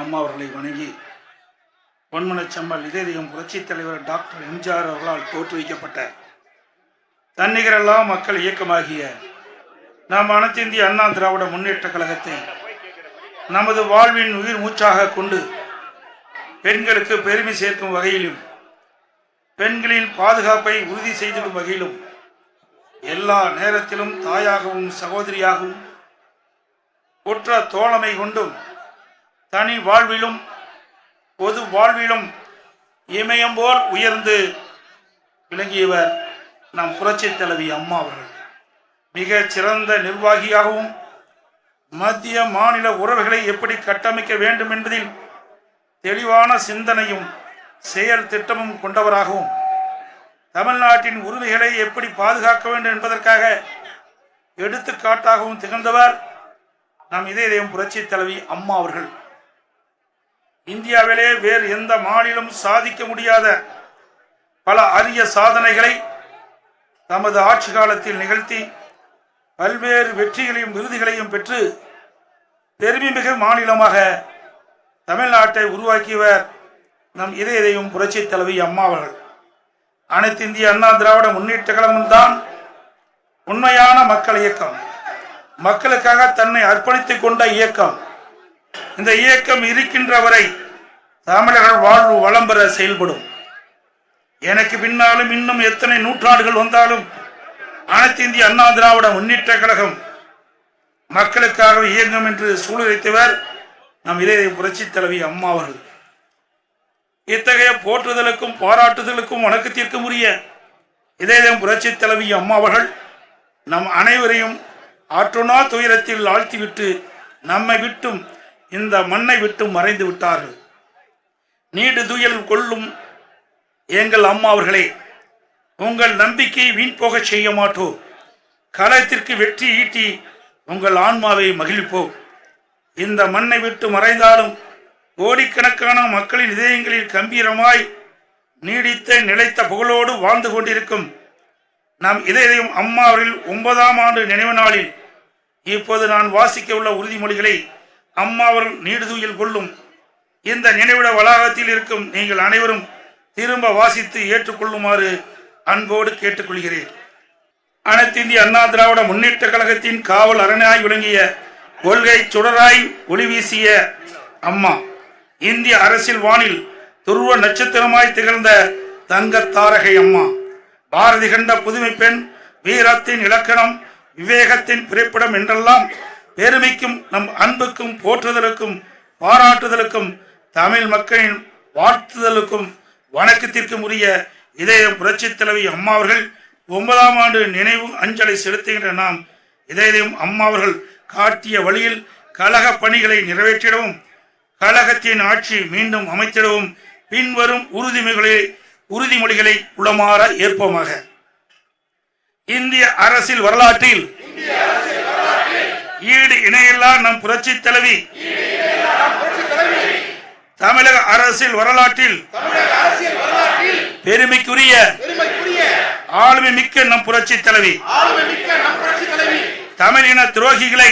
அம்மா அவர்களை வணங்கி பொன்மனச்செம்மல் இதயம் புரட்சித் தலைவர் டாக்டர் எம்ஜிஆர் அவர்களால் தோற்றுவிக்கப்பட்ட தன்னிகரெல்லா மக்கள் இயக்கமாகிய நாம் அனைத்து இந்திய அண்ணா திராவிட முன்னேற்ற கழகத்தை நமது வாழ்வின் உயிர் மூச்சாக கொண்டு பெண்களுக்கு பெருமை சேர்க்கும் வகையிலும் பெண்களின் பாதுகாப்பை உறுதி செய்திடும் வகையிலும் எல்லா நேரத்திலும் தாயாகவும் சகோதரியாகவும் உற்ற தோழமை கொண்டும் தனி வாழ்விலும் பொது வாழ்விலும் இமயம் போல் உயர்ந்து விளங்கியவர் நம் புரட்சித் தலைவி அம்மா அவர்கள். மிக சிறந்த நிர்வாகியாகவும் மத்திய மாநில உறவுகளை எப்படி கட்டமைக்க வேண்டும் என்பதில் தெளிவான சிந்தனையும் செயல் திட்டமும் கொண்டவராகவும் தமிழ்நாட்டின் உரிமைகளை எப்படி பாதுகாக்க வேண்டும் என்பதற்காக எடுத்துக்காட்டாகவும் திகழ்ந்தவர் நம் இதயம் புரட்சித் தலைவி அம்மா அவர்கள். இந்தியாவிலே வேறு எந்த மாநிலம் சாதிக்க முடியாத பல அரிய சாதனைகளை தமது ஆட்சி காலத்தில் நிகழ்த்தி பல்வேறு வெற்றிகளையும் விருதுகளையும் பெற்று பெருமைமிகு மாநிலமாக தமிழ்நாட்டை உருவாக்கியவர் நம் இதயம் புரட்சித் தலைவி அம்மா அவர்கள். அனைத்து இந்திய அண்ணா திராவிட முன்னேற்ற கழகம்தான் உண்மையான மக்கள் இயக்கம், மக்களுக்காக தன்னை அர்ப்பணித்துக் கொண்ட இயக்கம். இந்த இயக்கம் இருக்கின்ற வரை தமிழர்கள் வாழ்வு வளம் பெற செயல்படும். எனக்கு பின்னாலும் இன்னும் எத்தனை நூற்றாண்டுகள் வந்தாலும் அனைத்து இந்திய அண்ணா திராவிட முன்னேற்ற கழகம் மக்களுக்காக இயங்கும் என்று சூளுரைத்தவர் நம் இதயம் புரட்சித் தலைவி அம்மா அவர்கள். இத்தகைய போற்றுதலுக்கும் பாராட்டுதலுக்கும் வணக்கத்திற்கும் உரிய இதயம் புரட்சித் தலைவி அம்மா அவர்கள் நம் அனைவரையும் ஆற்றுணா துயரத்தில் ஆழ்த்திவிட்டு நம்மை விட்டும் இந்த மண்ணை விட்டும் மறைந்து விட்டார்கள். நீடு துயல் கொள்ளும் எங்கள் அம்மா அவர்களே, உங்கள் நம்பிக்கை வீண் போக செய்ய மாட்டோம். களத்திற்கு வெற்றி ஈட்டி உங்கள் ஆன்மாவை மகிழ்ப்போம். இந்த மண்ணை விட்டு மறைந்தாலும் கோடிக்கணக்கான மக்களின் இதயங்களில் கம்பீரமாய் நீடித்த நிலைத்த புகழோடு வாழ்ந்து கொண்டிருக்கும் நம் இதயம் அம்மா அவர்கள் 9ஆம் ஆண்டு நினைவு நாளில் இப்போது நான் வாசிக்க உள்ள உறுதிமொழிகளை அம்மா அவர்கள் நீடுதுயில் கொள்ளும் இந்த நினைவிட வளாகத்தில் இருக்கும் நீங்கள் அனைவரும் திரும்ப வாசித்து ஏற்றுக்கொள்ளுமாறு அன்போடு கேட்டுக்கொள்கிறேன். அனைத்து இந்திய அண்ணா திராவிட முன்னேற்ற கழகத்தின் காவல் அரணாய் விளங்கிய கொள்கை சுடராய் ஒளி வீசிய அம்மா, இந்திய அரசியல் வானில் துருவ நட்சத்திரமாய் திகழ்ந்த தங்க தாரகை அம்மா, பாரதி கண்ட புதுமை பெண், வீரத்தின் இலக்கணம், விவேகத்தின் பிறப்பிடம் என்றெல்லாம் பெருமைக்கும் நம் அன்புக்கும் போற்றுதலுக்கும் பாராட்டுதலுக்கும் தமிழ் மக்களின் வாழ்த்துதலுக்கும் வணக்கத்திற்கும் உரிய இதயம் புரட்சித் தலைவி அம்மா அவர்கள் 9ஆம் ஆண்டு நினைவு அஞ்சலை செலுத்துகின்ற நாம் இதயம் அம்மா அவர்கள் காட்டிய வழியில் கழக பணிகளை நிறைவேற்றிடவும் கழகத்தின் ஆட்சி மீண்டும் அமைத்திடவும் பின்வரும் உறுதிமொழிகளை உளமாற ஏற்போமாக. இந்திய அரசியல் வரலாற்றில் ஈடு இணையில்லா நம் புரட்சித் தலைவி, தமிழக அரசியல் வரலாற்றில் பெருமைக்குரிய ஆளுமை மிக்க நம் புரட்சித் தலைவி, தமிழின துரோகிகளை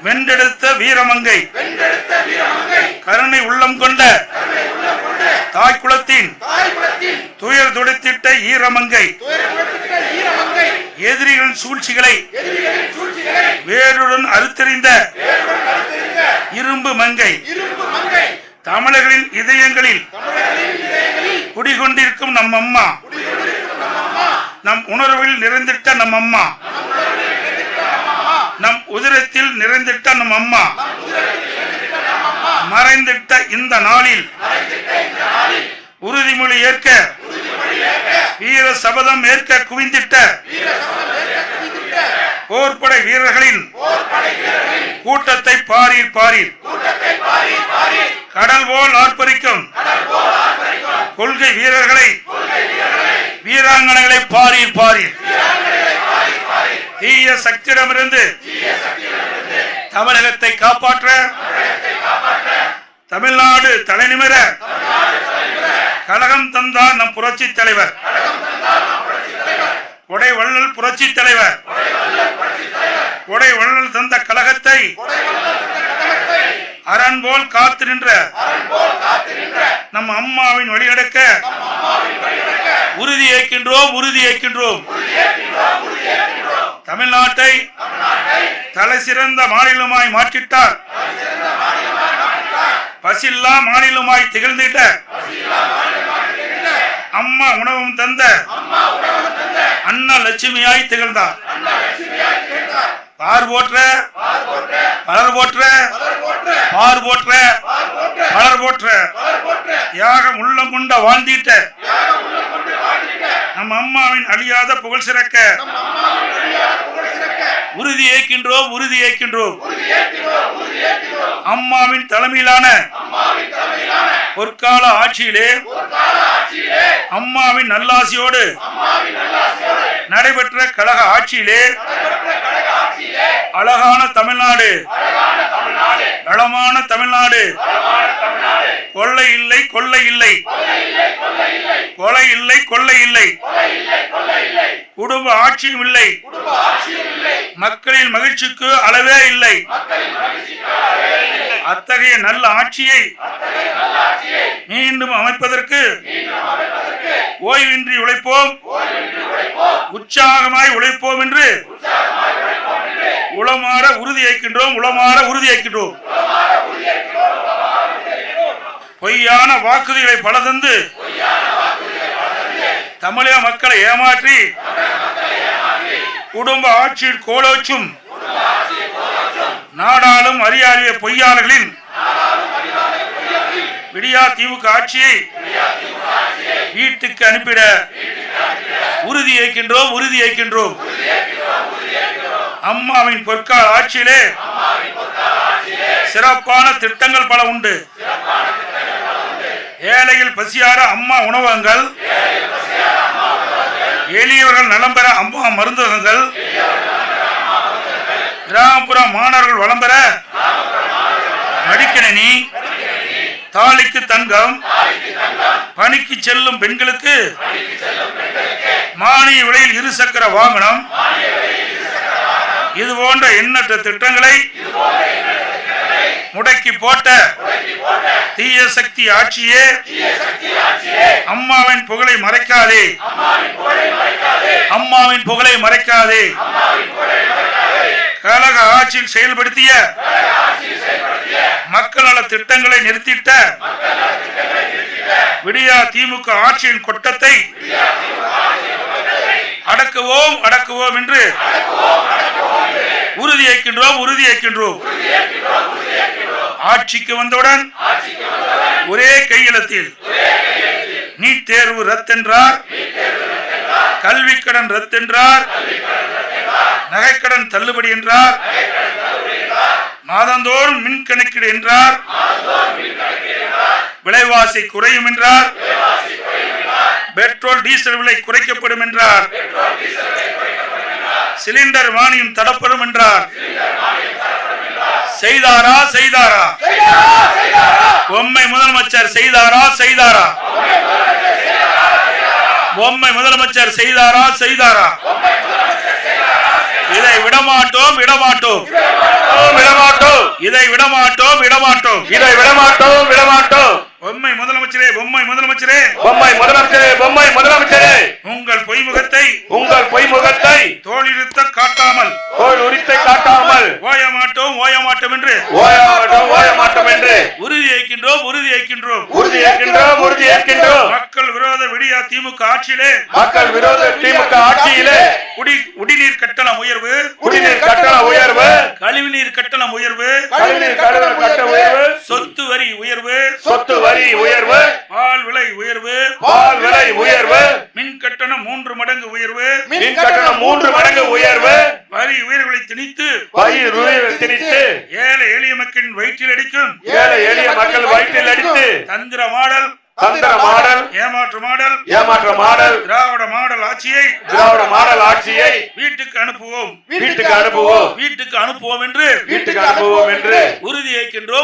வென்றெடுத்த வீரமங்கை, கருணை உள்ளம் கொண்ட தாய்க்குளத்தின் துயர் துடைத்திட்ட ஈரமங்கை, எதிரிகளின் சூழ்ச்சிகளை வேருடன் அறுத்தறிந்த இரும்பு மங்கை, தமிழர்களின் இதயங்களில் குடிகொண்டிருக்கும் நம் அம்மா, நம் உணர்வில் நிறைந்திட்ட நம் அம்மா, நம் உதிரத்தில் நிறைந்திட்ட நம் அம்மா, மறைந்திட்ட இந்த நாளில் உறுதிமொழி ஏற்க வீர சபதம் ஏற்க குவிந்திட்ட போர்படை வீரர்களின் கூட்டத்தை பாரீர் பாரீர், கடல் போல் ஆர்ப்பரிக்கும் கொள்கை வீரர்களை வீராங்கனைகளை பாரீர் பாரீர். தீய சக்தியிடமிருந்து தமிழகத்தை காப்பாற்ற தமிழ்நாடு தலைநிமிர கழகம் தந்தார் நம் புரட்சித் தலைவர், கொடை வள்ளல் புரட்சித் தலைவர். கொடை வள்ளல் தந்த கழகத்தை அரண் போல் காத்து நின்ற நம் அம்மாவின் வழிநடக்க உறுதி ஏற்கின்றோம். தமிழ்நாட்டை தலை சிறந்த மாநிலமாய் மாற்றிட்டார். பசில்லா மாநிலமாய் திகழ்ந்திட்ட அம்மா உணவும் தந்த அண்ணா லட்சுமியாய் திகழ்ந்தார். பார் போற்ற பலர் போற்ற பார் போற்ற பலர் போற்ற தியாகம் உள்ளம் கொண்ட வாழ்ந்திட்ட நம் அம்மாவின் அழியாத புகழ் சிறக்க உறுதி ஏற்கின்றோம். அம்மாவின் தலைமையிலான பொற்கால ஆட்சியிலே அம்மாவின் நல்லாசியோடு நடைபெற்ற கழக ஆட்சியிலே அழகான தமிழ்நாடு, வளமான தமிழ்நாடு, கொள்ளை இல்லை, கொலை இல்லை, குடும்ப ஆட்சியும் இல்லை, மக்களின் மகிழ்ச்சிக்கு அளவே இல்லை. அத்தகைய நல்ல ஆட்சியை மீண்டும் அமைப்பதற்கு ஓய்வின்றி உழைப்போம், உற்சாகமாய் உழைப்போம் என்று உளமாற உறுதி ஏற்கின்றோம். பொய்யான வாக்குறுதிகளை பல தந்து தமிழக மக்களை ஏமாற்றி குடும்ப ஆட்சியில் கோலோச்சும் நாடாளும் அறியாரிய பொய்யாளர்களின் விடியா திமுக ஆட்சியை வீட்டுக்கு அனுப்பிட உறுதி ஏற்கின்றோம். அம்மாவின் பொற்கால ஆட்சியிலே சிறப்பான திட்டங்கள் பல உண்டு. ஏழைகள் பசியார அம்மா உணவகங்கள், எளியவர்கள் நலம் பெற அம்மா மருந்தகங்கள், கிராமப்புற மாணவர்கள் வளம் பெற மடிக்கணினி, தாலிக்கு தங்கம், பணிக்கு செல்லும் பெண்களுக்கு மானிய விலையில் இருசக்கர வாகனம், இது போன்ற எண்ணற்ற திட்டங்களை முடக்கி போட்ட தீய சக்தி ஆட்சியே அம்மாவின் புகழை மறைக்காதே. கழக ஆட்சியில் செயல்படுத்திய மக்கள் நல திட்டங்களை நிறுத்திட்ட விடியா திமுக ஆட்சியின் கொட்டத்தை அடக்குவோம் என்று உறுதி ஏற்கின்றோம். ஆட்சிக்கு வந்தவுடன் ஒரே கையெழுத்தில் நீட் தேர்வு ரத்தென்றார், கல்வி கடன் ரத்தென்றார், நகைக்கடன் தள்ளுபடி என்றார், மாதந்தோறும் மின் கணக்கீடு என்றார், விலைவாசி குறையும் என்றார், பெட்ரோல் டீசல் விலை குறைக்கப்படும் என்றார், சிலிண்டர் மானியம் தடப்படும் என்றார். செய்தாரா? பொம்மை முதலமைச்சர் செய்தாரா? பொம்மை முதலமைச்சர் செய்தாரா? இதை விடமாட்டோம். பொம்மை முதலமைச்சரே உங்கள் பொய்முகத்தை தோல் உரித்த காட்டாமல் ஓய மாட்டோம் என்று உறுதி ஏற்கின்றோம். மக்கள் விரோத விடியா திமுக ஆட்சியிலே குடிநீர் கட்டணம் உயர்வு, கழிவுநீர் கட்டணம் உயர்வு, சொத்து வரி உயர்வு, பால் விலை உயர்வு, மின் கட்டணம் 3 மடங்கு உயர்வு, வரி உயர்வுகளை திணித்து ஏழை எளிய மக்களின் வயிற்றில் அடித்து தந்திர மாடல் ஏமாற்று மாடல் திராவிட மாடல் ஆட்சியை வீட்டுக்கு அனுப்புவோம் என்று உறுதி ஏற்கின்றோம்.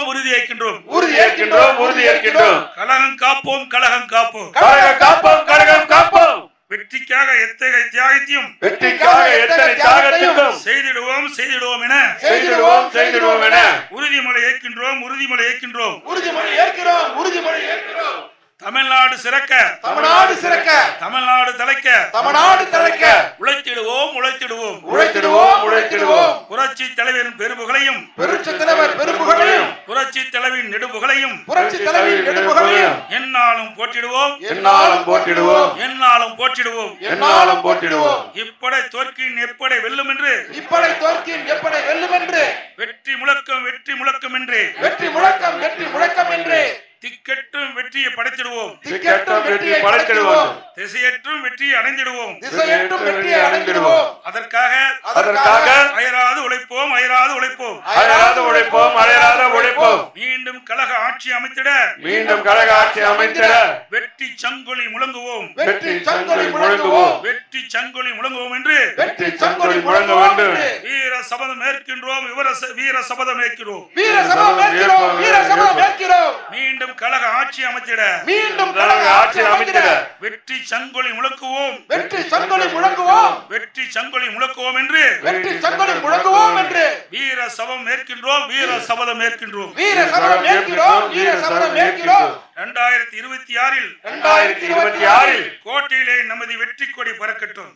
கழகம் காப்போம். வெற்றிக்காக எத்தகைய தியாகத்தையும் செய்திடுவோம் என உறுதிமொழி ஏற்கின்றோம். தமிழ்நாடு சிறக்க, தமிழ்நாடு தலைக்க உழைத்திடுவோம். புரட்சி தலைவரின் பெரும்புகளையும், புரட்சி தலைவின் நெடும்புகளையும் எந்நாளும் போற்றிடுவோம். இப்படை தோற்கின் எப்படை வெல்லும் என்று, வெற்றி முழக்கம் என்று திக்கெட்டும் வெற்றியை படைத்திடுவோம். திசையற்றும் வெற்றியை அடைந்திடுவோம். அதற்காக அயராது உழைப்போம். மீண்டும் கழக ஆட்சி அமைத்திட வெற்றி சங்கொலி முழங்குவோம். என்று வீர சபதம் ஏற்கின்றோம். மீண்டும் கழக ஆட்சி அமைத்திட வெற்றி சங்கொலி முழக்குவோம். என்று வீர சபதம் ஏற்கின்றோம். 2026 கோட்டையிலே நமது வெற்றி கொடி பறக்கட்டும்.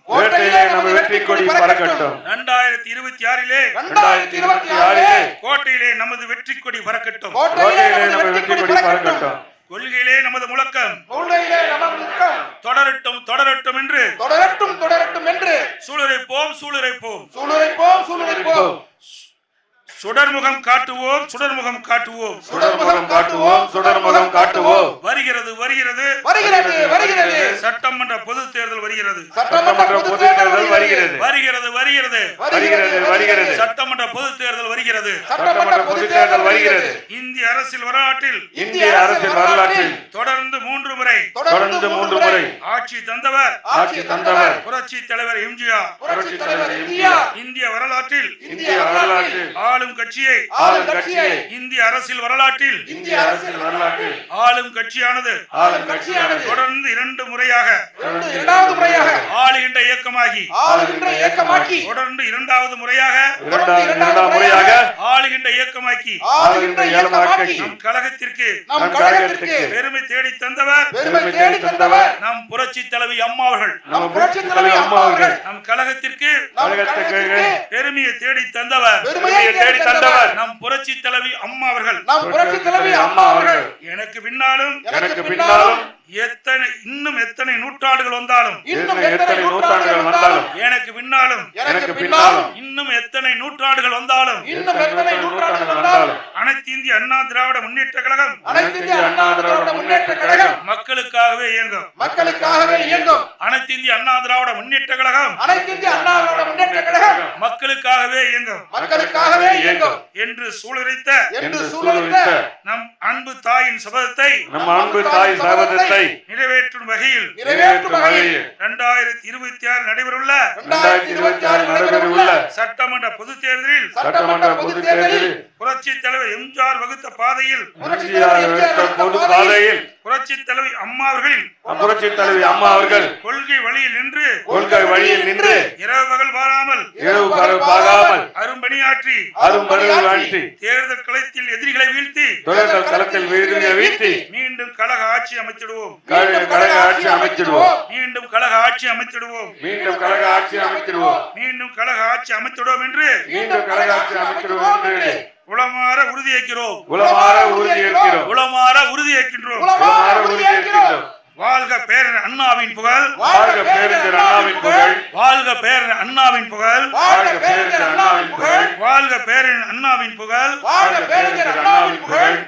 2026 கோட்டையிலே நமது வெற்றி கொடி பறக்கட்டும். கொள்கையிலே நமது முழக்கம் தொடரட்டும் என்று சூளுரைப்போம். சுடர்முகம் காட்டுவோம். வருகிறது. சட்டமன்ற பொதுத் தேர்தல் வருகிறது. சட்டமன்ற பொதுத் தேர்தல் வருகிறது. இந்திய அரசியல் வரலாற்றில் தொடர்ந்து 3 முறை ஆட்சி தந்தவர் புரட்சி தலைவர் எம்ஜிஆர். இந்திய வரலாற்றில் ஆளும் கட்சியை இந்திய அரசியல் வரலாற்றில் ஆளும் கட்சியானது தொடர்ந்து 2 முறையாக ஆளுகின்ற இயக்கமாகி தொடர்ந்து 2வது முறையாக ஆளுகின்ற இயக்கமாக்கி நம் கழகத்திற்கு பெருமை தேடி தந்தவர் நம் புரட்சி தலைவி அம்மா அவர்கள். நம் கழகத்திற்கு பெருமையை தேடி தந்தவர் நம் புரட்சி தலைவி அம்மா அவர்கள். எனக்கு பின்னாலும் இன்னும் எத்தனை நூற்றாண்டுகள் வந்தாலும் எனக்கு பின்னாலும் இன்னும் எத்தனை நூற்றாண்டுகள் வந்தாலும் அனைத்து இந்திய அண்ணா திராவிட முன்னேற்ற கழகம் மக்களுக்காகவே இயங்கும். அனைத்து இந்திய அண்ணா திராவிட முன்னேற்ற கழகம் மக்களுக்காகவே இயங்கும் என்று சூளுரைத்த நம் அன்பு தாயின் சபதத்தை நிறைவேற்றும் வகையில் 2026 நடைபெறவுள்ள சட்டமன்ற பொதுத் தேர்தலில் புரட்சி தலைவர் எம்ஜிஆர் வகுத்த பாதையில் புரட்சி தலைவி அம்மா அவர்கள் கொள்கை வழியில் நின்று இரவு பகல் பாராமல் அரும்பணியாற்றி தேர்தல் களத்தில் எதிரிகளை வீழ்த்தி மீண்டும் கழக ஆட்சி அமைத்திடுவோம். மீண்டும் கழக ஆட்சி அமைத்திடுவோம் என்று உளமாற உறுதியேற்கின்றோம். வாழ்க பேரன் அண்ணாவின் புகழ். வாழ்க பேரன் அண்ணாவின் புகழ்.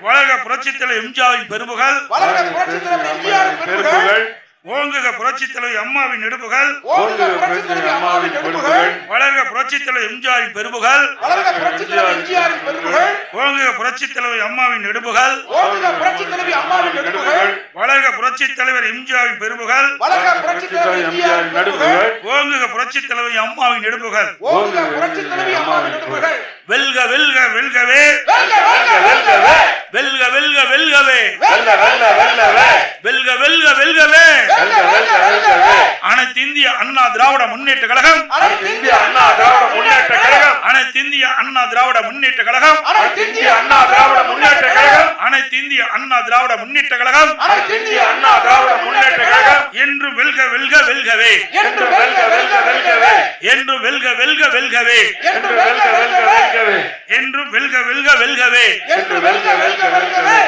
வளர்க புரட்சித் தலைவர் எம்ஜிஆரின் பெரும்புகழ். ஓங்குக புரட்சி தலைவி அம்மாவின் நெடுப்புகள். வளர்க புரட்சி தலைவி எம்ஜிஆரின் பெரும்புகள். ஓங்குக புரட்சி தலைவி அம்மாவின் நெடுப்புகள். வளர்க புரட்சி தலைவர் எம்ஜிஆரின் பெரும்புகள். ஓங்குக புரட்சி தலைவி அம்மாவின் நெடுப்புகள். வெல்க வெல்க வெல்கவே வெல்க வெல்க வெல்கவே வெல்க வெல்க வெல்கவே வெல்க வெல்க வெல்கவே வெல்க வெல்க வெல்கவே வெல்க வெல்க வெல்கவே அனைத்து இந்திய அண்ணா திராவிட முன்னேற்ற கழகம் அனைத்து இந்திய அண்ணா திராவிட முன்னேற்ற கழகம் அனைத்து இந்திய அண்ணா திராவிட முன்னேற்ற கழகம் அனைத்து இந்திய அண்ணா திராவிட முன்னேற்ற கழகம் அனைத்து இந்திய அண்ணா திராவிட முன்னேற்ற கழகம் அனைத்து இந்திய அண்ணா திராவிட முன்னேற்ற கழகம் என்று வெல்க வெல்க வெல்கவே என்று வெல்க வெல்க வெல்கவே என்று வெல்க வெல்க வெல்கவே என்று வெல்க வெல்க வெல்கவே என்று வெல்க வெல்க வெல்கவே என்று வெல்க வெல்க வெல்கவே